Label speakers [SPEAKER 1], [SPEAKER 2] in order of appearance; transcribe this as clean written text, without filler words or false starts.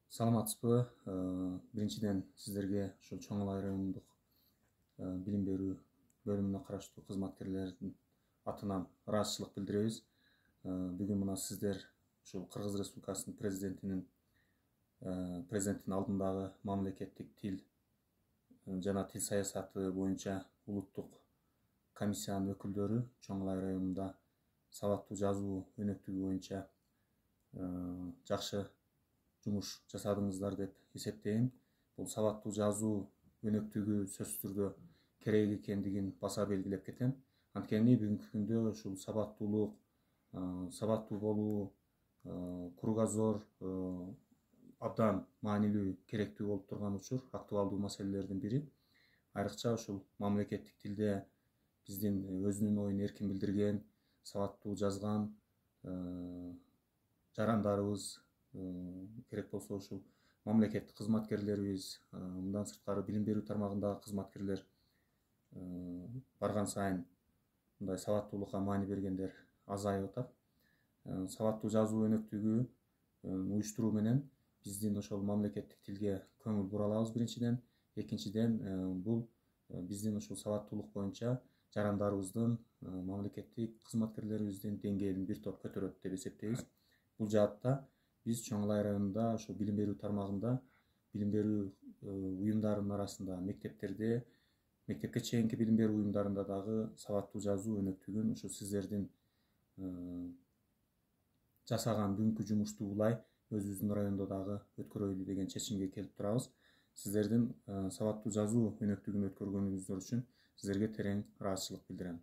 [SPEAKER 1] Саламатсызбы? Биринчиден сиздерге ушул Чоң Алай райондук билим берүү бөлүмүнө караштуу кызматкерлердин атынан ыраазычылык билдиребиз. Бүгүн мына сиздер ушул Кыргыз Республикасынын президенттин алдындагы мамлекеттик тил жана тил саясаты боюнча улуттук комиссиянын өкүлдөрү Чоң Алай районунда сабаттуу жазуу өнөктүгү боюнча жакшы жумуш жасадыңыздар деп эсептейм. Бул сабаттуу жазуу өнөктүгү сөзсүз түрдө керек экендигин баса белгилеп кетем. Анткени бүгүнкү күндө ушул сабаттуулук, сабаттуу болуу, кругозор абдан маанилүү, керектүү болуп турган учур, актуалдуу маселелердин бири. Айрыкча ушул мамлекеттик тилде биздин өзүнүн оюн эркин билдирген, сабаттуу жазган жарандарыбыз, керек болсо ушул мамлекеттик кызматкерлерибиз, мындан сырткары билим берүү тармагындагы кызматкерлер барган сайын мындай сабаттуулукка маани бергендер азайып атат. Сабаттуу жазуу өнөктүгү уюштуруу менен биздин ошол мамлекеттик тилге көңүл бура алабыз биринчиден. Экинчиден, бул биздин ушул сабаттуулук боюнча жарандарыбыздын, мамлекеттик кызматкерлерибиздин деңгээлин бир топ көтөрөт деп эсептейбиз. Бул жаатта биз Чоң Алай районунда ошол билим берүү тармагында, билим берүү уюмдарынын арасында, мектептерде, мектепке чейинки билим берүү уюмдарында дагы сабаттуу жазуу өнөктүгүн ушу сиздердин жасаган бүгүнкү жумушту улай өзүбүздүн райондо дагы өткөрөйлү деген чечимге келип турабыз. Сиздердин сабаттуу жазуу өнөктүгүн өткөргөнүңүздөр үчүн сиздерге терең ыраазычылык билдирем.